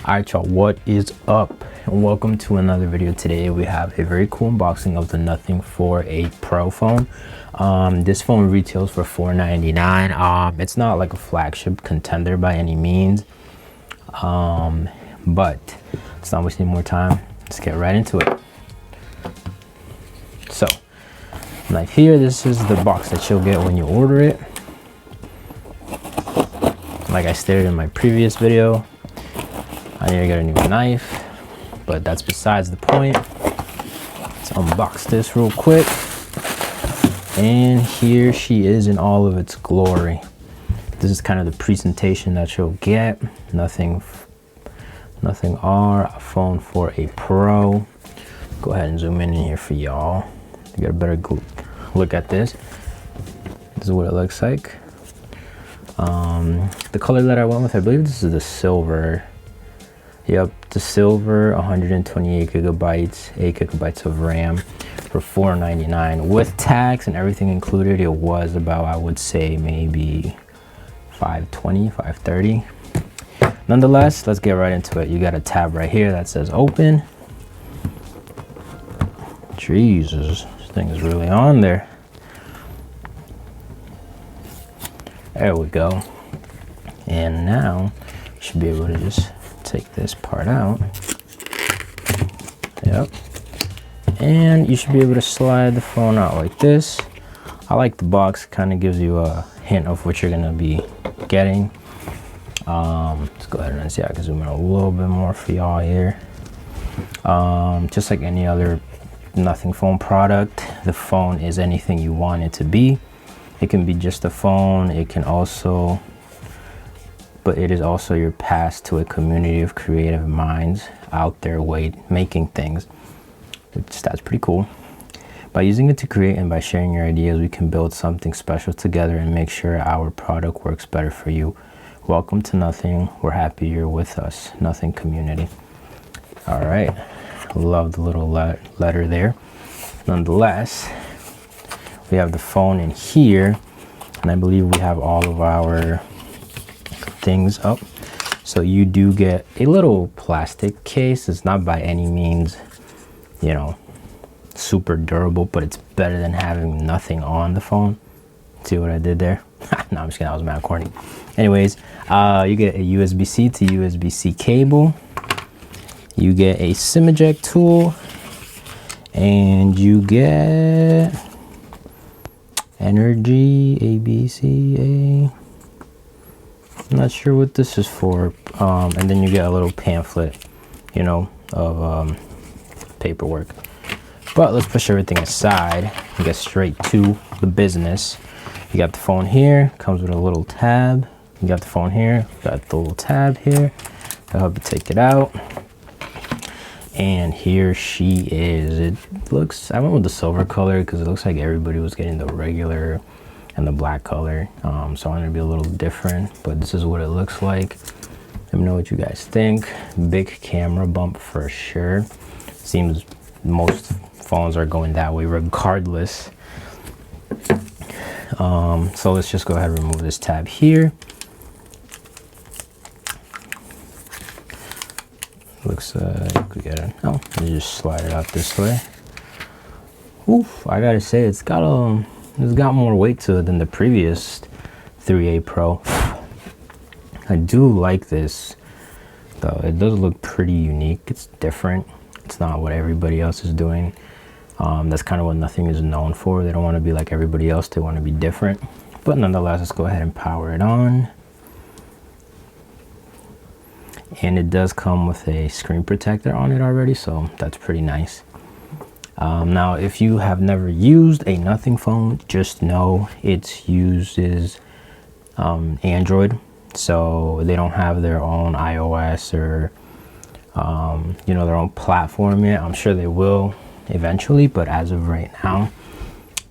Alright y'all, what is up and welcome to another video. Today we have a very cool unboxing of the Nothing 4A Pro phone. This phone retails for $499. It's not like a flagship contender by any means, but let's not waste any more time. Let's get right into it. So like here, this is the box that you'll get when you order it. Like I stated in my previous video, I need to get a new knife, but that's besides the point. Let's unbox this real quick. And here she is in all of its glory. This is kind of the presentation that you'll get. Nothing R, a phone for a Pro. Go ahead and zoom in here for y'all. You get a better look at this. This is what it looks like. The color that I went with, I believe this is the silver. Yep, the silver, 128 gigabytes, 8 gigabytes of RAM for $499. With tax and everything included, it was about, I would say, maybe $520, $530. Nonetheless, let's get right into it. You got a tab right here that says open. Jesus, this thing is really on there. There we go. And now you should be able to just take this part out. Yep. And you should be able to slide the phone out like this. I like the box, kind of gives you a hint of what you're gonna be getting. Let's go ahead and see. I can zoom in a little bit more for y'all here. Just like any other Nothing phone product, the phone is anything you want it to be. It can be just a phone. It can also, but it is also your pass to a community of creative minds out there making things, which that's pretty cool. By using it to create and by sharing your ideas, we can build something special together and make sure our product works better for you. Welcome to Nothing. We're happy you're with us. Nothing community. All right. Love the little letter there. Nonetheless, we have the phone in here, and I believe we have all of our things up. So you do get a little plastic case. It's not by any means, you know, super durable, but it's better than having nothing on the phone. See what I did there? No, I'm just kidding. That was mad corny. Anyways, you get a USB-C to USB-C cable. You get a SIM eject tool, and you get energy ABCA. I'm not sure what this is for. And then you get a little pamphlet, you know, of paperwork. But let's push everything aside and get straight to the business. You got the phone here, comes with a little tab. You got the phone here, got the little tab here. I'll help you take it out. And here she is. It looks, I went with the silver color because it looks like everybody was getting the regular and the black color. So I'm gonna be a little different, but this is what it looks like. Let me know what you guys think. Big camera bump for sure. Seems most phones are going that way regardless. So let's just go ahead and remove this tab here. Looks like we gotta, oh, you just slide it out this way. Oof, I gotta say it's got more weight to it than the previous 3A Pro. I do like this though. It does look pretty unique. It's different. It's not what everybody else is doing. That's kind of what Nothing is known for. They don't want to be like everybody else. They want to be different. But nonetheless, let's go ahead and power it on. And it does come with a screen protector on it already, so that's pretty nice. Now, if you have never used a Nothing phone, just know it uses Android, so they don't have their own iOS or you know, their own platform yet. I'm sure they will eventually, but as of right now,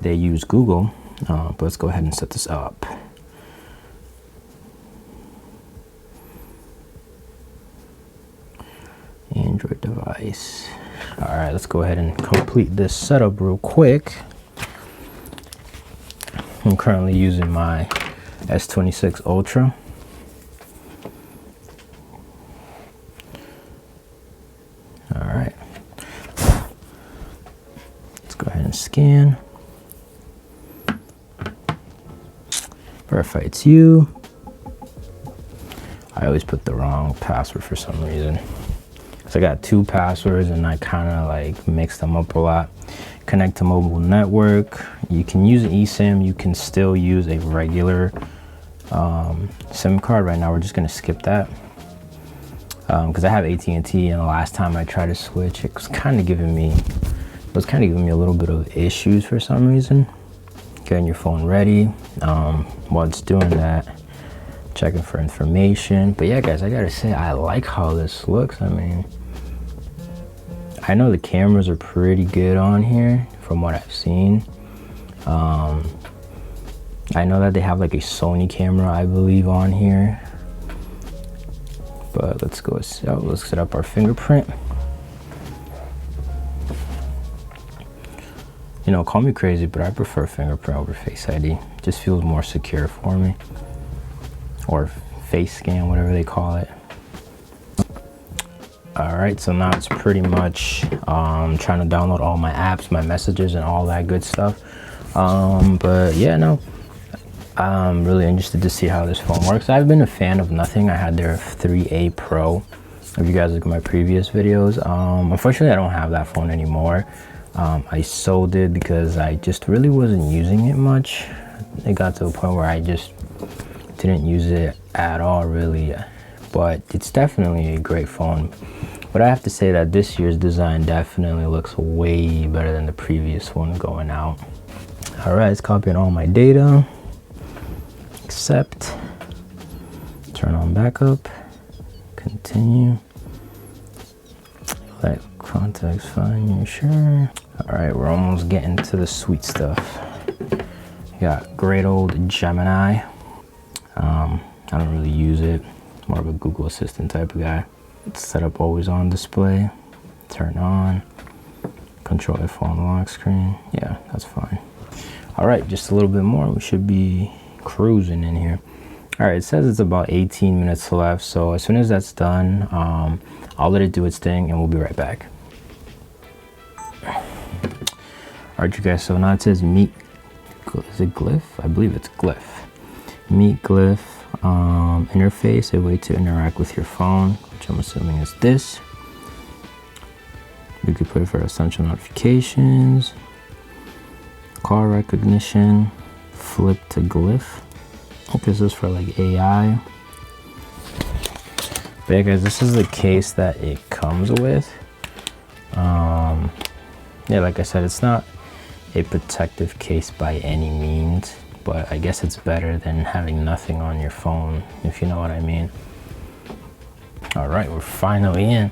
they use Google. But let's go ahead and set this up. Android device. All right, let's go ahead and complete this setup real quick. I'm currently using my S26 Ultra. and scan. Verify it's you. I always put the wrong password for some reason. So I got 2 passwords and I kind of like mix them up a lot. Connect to mobile network. You can use an eSIM. You can still use a regular SIM card. Right now we're just gonna skip that because I have AT&T, and the last time I tried to switch, it was kind of giving me a little bit of issues for some reason. Getting your phone ready. While it's doing that, checking for information. But yeah, guys, I gotta say, I like how this looks. I mean, I know the cameras are pretty good on here from what I've seen. I know that they have like a Sony camera, I believe, on here. But let's go, let's set up our fingerprint. You know, call me crazy, but I prefer fingerprint over Face ID. It just feels more secure for me. Or face scan, whatever they call it. All right, so now it's pretty much trying to download all my apps, my messages, and all that good stuff. But yeah, no, I'm really interested to see how this phone works. I've been a fan of Nothing. I had their 3A Pro. If you guys look at my previous videos, unfortunately, I don't have that phone anymore. I sold it because I just really wasn't using it much. It got to a point where I just didn't use it at all, really. But it's definitely a great phone. But I have to say that this year's design definitely looks way better than the previous one going out. All right, it's copying all my data. Accept. Turn on backup. Continue. Let contacts find you, sure. All right, we're almost getting to the sweet stuff. We got great old Gemini. I don't really use it. More of a Google Assistant type of guy. It's set up always on display. Turn on. Control your phone lock screen. Yeah, that's fine. All right, just a little bit more. We should be cruising in here. All right, it says it's about 18 minutes left. So as soon as that's done, I'll let it do its thing and we'll be right back. All right, you guys, so now it says meet, is it Glyph? I believe it's Glyph. Meet Glyph interface, a way to interact with your phone, which I'm assuming is this. We could put it for essential notifications, call recognition, flip to Glyph. I think this is for like AI. But yeah, guys, this is the case that it comes with. Yeah, like I said, it's not a protective case by any means, but I guess it's better than having nothing on your phone, if you know what I mean. All right, we're finally in.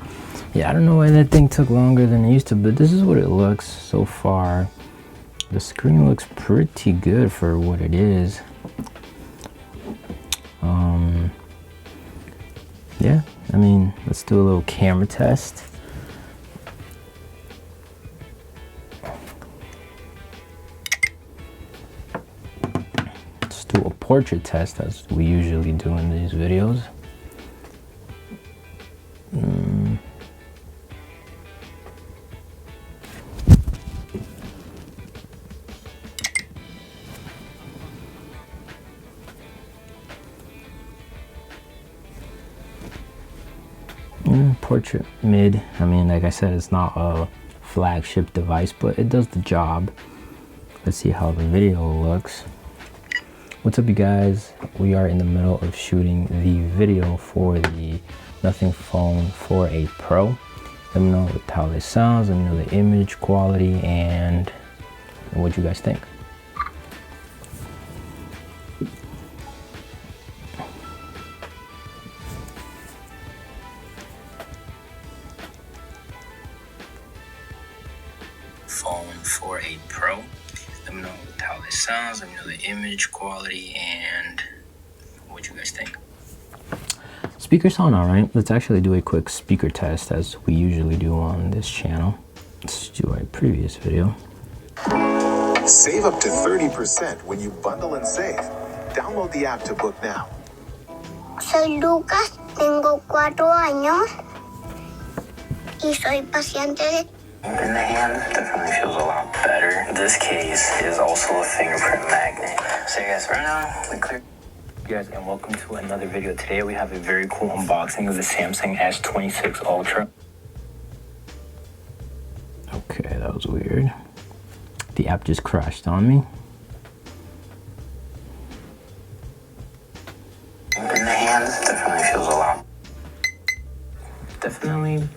Yeah, I don't know why that thing took longer than it used to, but this is what it looks so far. The screen looks pretty good for what it is. Yeah, I mean, let's do a little camera test. Let's do a portrait test as we usually do in these videos. Portrait mid. I mean, like I said, it's not a flagship device, but it does the job. Let's see how the video looks. What's up, you guys? We are in the middle of shooting the video for the Nothing Phone 4A Pro. Let me know how this sounds, let me know the image quality and what you guys think. Phone 4A Pro. Let me know how this sounds, let me know the image quality and what you guys think. Speakers sound alright. Let's actually do a quick speaker test as we usually do on this channel. Let's do a previous video. Save up to 30% when you bundle and save. Download the app to book now. Soy Lucas, tengo 4 años y soy paciente de In the hand, definitely feels a lot better. This case is also a fingerprint magnet. So guys, right now, we clear. Guys, and welcome to another video. Today we have a very cool unboxing of the Samsung S26 Ultra. Okay, that was weird. The app just crashed on me. In the hand, definitely feels a lot. Definitely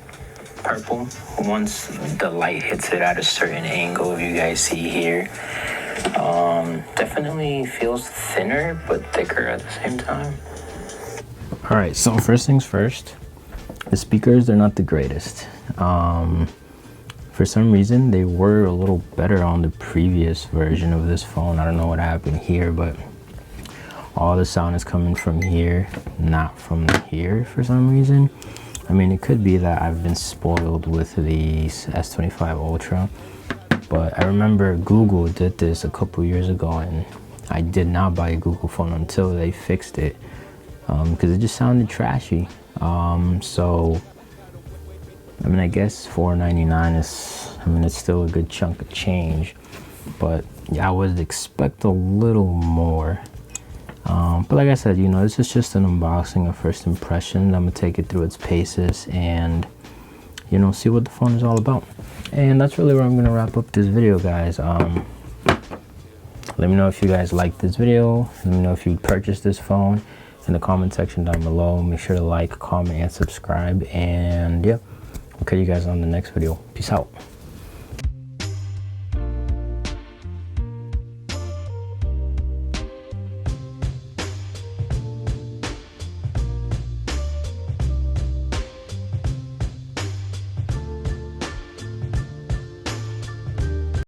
purple once the light hits it at a certain angle, if you guys see here. Definitely feels thinner but thicker at the same time. All right, so first things first, the speakers, they're not the greatest. For some reason they were a little better on the previous version of this phone. I don't know what happened here, but all the sound is coming from here, not from here for some reason. I mean, it could be that I've been spoiled with the S25 Ultra, but I remember Google did this a couple years ago and I did not buy a Google phone until they fixed it because it just sounded trashy. So I mean, I guess $4.99 is, I mean, it's still a good chunk of change, but yeah, I would expect a little more. But like I said, you know, this is just an unboxing of first impressions. I'm gonna take it through its paces and, you know, see what the phone is all about. And that's really where I'm gonna wrap up this video, guys. Let me know if you guys liked this video. Let me know if you purchased this phone in the comment section down below. Make sure to like, comment, and subscribe. And yeah, I'll catch you guys on the next video. Peace out.